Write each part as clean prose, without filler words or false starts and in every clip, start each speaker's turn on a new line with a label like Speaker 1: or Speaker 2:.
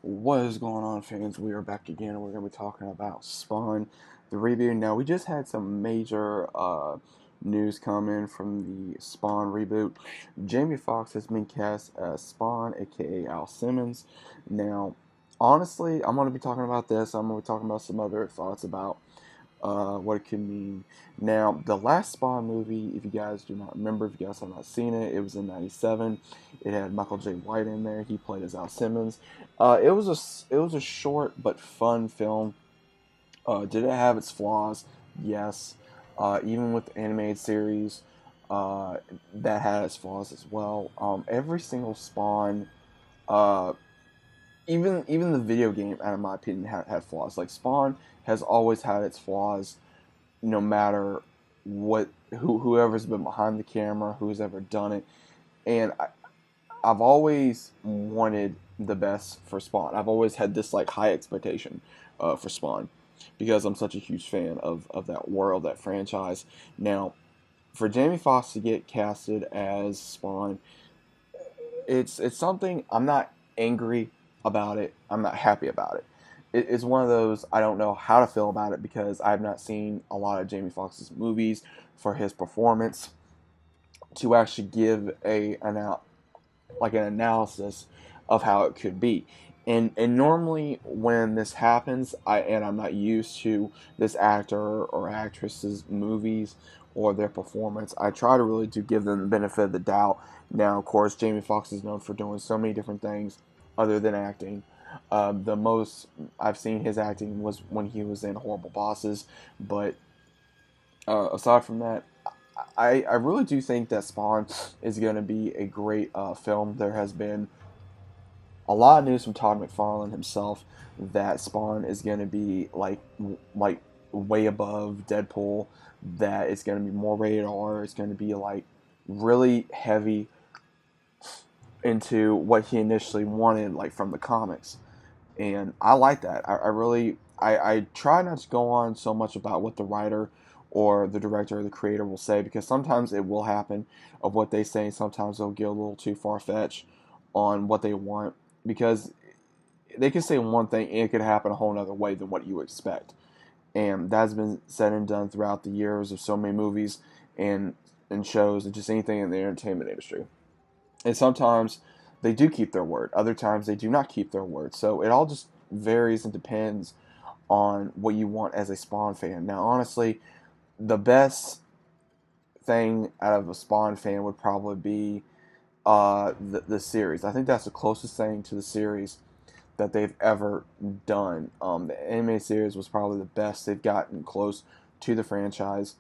Speaker 1: What is going on, fans? We are back again, and we're going to be talking about Spawn, the reboot. Now, we just had some major news come in from the Spawn reboot. Jamie Foxx has been cast as Spawn, aka Al Simmons. Now, honestly, I'm going to be talking about this. I'm going to be talking about some other thoughts about what it could mean. Now, the last Spawn movie, if you guys do not remember, if you guys have not seen it, it was in '97. It had Michael J. White in there. He played as Al Simmons. It was a short but fun film. Did it have its flaws? Yes. Even with the animated series, that had its flaws as well. Every single Spawn, uh, even the video game, in my opinion, had flaws. Like Spawn has always had its flaws, no matter whoever's been behind the camera, who's ever done it. And I've always wanted the best for Spawn. I've always had this like high expectation for Spawn because I'm such a huge fan of that world, that franchise. Now, for Jamie Foxx to get casted as Spawn, it's something I'm not angry about it. I'm not happy about it. It's one of those I don't know how to feel about it because I've not seen a lot of Jamie Foxx's movies for his performance to actually give an analysis of how it could be. And normally when this happens, I'm not used to this actor or actress's movies or their performance. I try to really do give them the benefit of the doubt. Now, of course, Jamie Foxx is known for doing so many different things other than acting. The most I've seen his acting was when he was in Horrible Bosses, but aside from that, I really do think that Spawn is going to be a great film. There has been a lot of news from Todd McFarlane himself that Spawn is going to be like way above Deadpool. That it's going to be more rated R. It's going to be like really heavy into what he initially wanted, like from the comics, and I like that. I really I try not to go on so much about what the writer or the director or the creator will say because sometimes it will happen of what they say. Sometimes they'll get a little too far fetched on what they want because they can say one thing and it could happen a whole other way than what you expect. And that's been said and done throughout the years of so many movies and shows and just anything in the entertainment industry. And sometimes they do keep their word. Other times they do not keep their word. So it all just varies and depends on what you want as a Spawn fan. Now, honestly, the best thing out of a Spawn fan would probably be the series. I think that's the closest thing to the series that they've ever done. The anime series was probably the best they've gotten close to the franchise,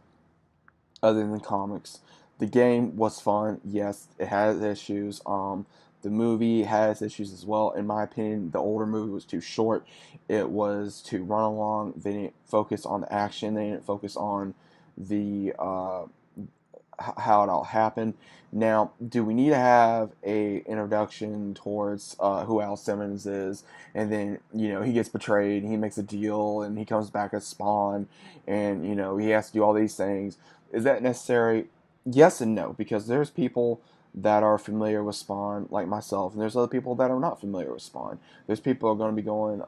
Speaker 1: other than the comics. The game was fun. Yes, it has issues. The movie has issues as well. In my opinion, the older movie was too short. It was to run along. They didn't focus on the action. They didn't focus on the how it all happened. Now, do we need to have a introduction towards who Al Simmons is, and then he gets betrayed, and he makes a deal, and he comes back as Spawn, and he has to do all these things? Is that necessary? Yes and no, because there's people that are familiar with Spawn, like myself, and there's other people that are not familiar with Spawn. There's people who are going to be going,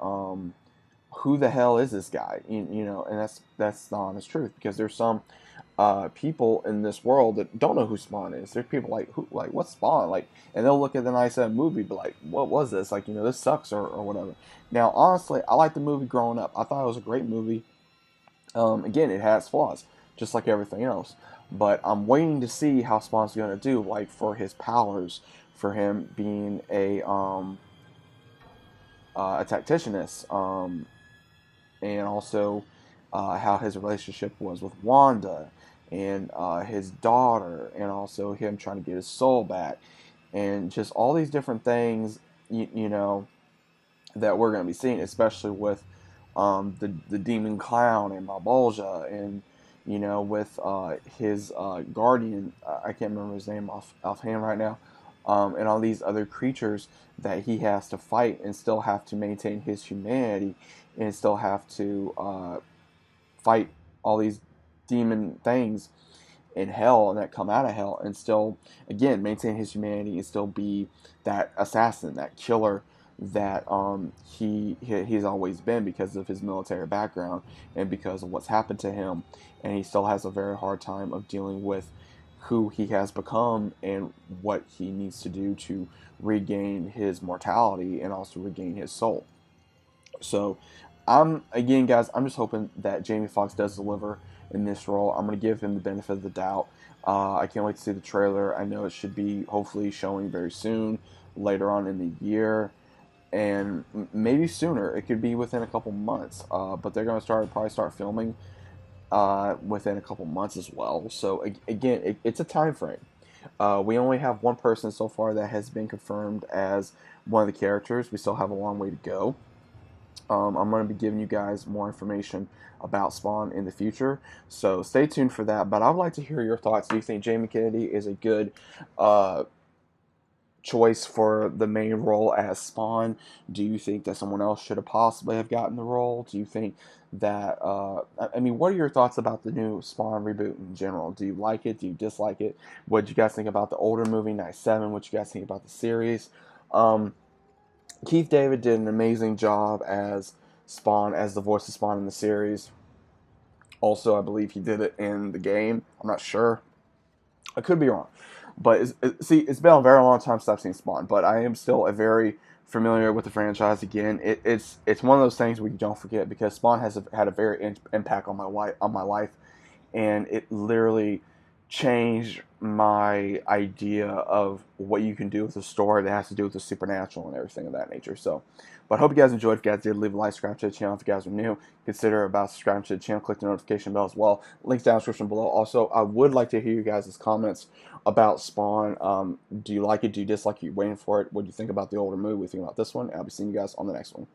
Speaker 1: who the hell is this guy? And that's the honest truth because there's some people in this world that don't know who Spawn is. There's people like what's Spawn like, and they'll look at the '97 movie, but like, what was this? Like, this sucks or whatever. Now, honestly, I liked the movie growing up. I thought it was a great movie. Again, it has flaws, just like everything else. But I'm waiting to see how Spawn's gonna do, like for his powers, for him being a tacticianist, and also how his relationship was with Wanda and his daughter, and also him trying to get his soul back, and just all these different things, that we're going to be seeing, especially with the demon clown and Balbolja, and with his guardian. I can't remember his name offhand right now, and all these other creatures that he has to fight and still have to maintain his humanity and still have to fight all these demon things in hell and that come out of hell and still again maintain his humanity and still be that assassin, that killer that he's always been because of his military background and because of what's happened to him, and he still has a very hard time of dealing with who he has become and what he needs to do to regain his mortality and also regain his soul. So, again, guys, I'm just hoping that Jamie Foxx does deliver in this role. I'm going to give him the benefit of the doubt. I can't wait to see the trailer. I know it should be hopefully showing very soon, later on in the year, and maybe sooner. It could be within a couple months. But they're going to probably start filming within a couple months as well. So again, it's a time frame. We only have one person so far that has been confirmed as one of the characters. We still have a long way to go. I'm going to be giving you guys more information about Spawn in the future, so stay tuned for that. But I'd like to hear your thoughts. Do you think Jamie Kennedy is a good choice for the main role as Spawn? Do you think that someone else should have possibly have gotten the role? Do you think that I mean, what are your thoughts about the new Spawn reboot in general? Do you like it? Do you dislike it? What did you guys think about the older movie '97? What you guys think about the series? Um, Keith David did an amazing job as Spawn, as the voice of Spawn in the series. Also, I believe he did it in the game. I'm not sure. I could be wrong. But see, it's been a very long time since I've seen Spawn, but I am still a very familiar with the franchise. Again, it's one of those things where you don't forget, because Spawn has had a very impact on my life, and it literally changed my idea of what you can do with a story that has to do with the supernatural and everything of that nature. So, but I hope you guys enjoyed. If you guys did, leave a like, subscribe to the channel. If you guys are new, consider about subscribing to the channel. Click the notification bell as well. Links down in the description below. Also, I would like to hear you guys' comments about Spawn. Do you like it? Do you dislike it? Are you waiting for it? What do you think about the older movie? What do you think about this one? I'll be seeing you guys on the next one.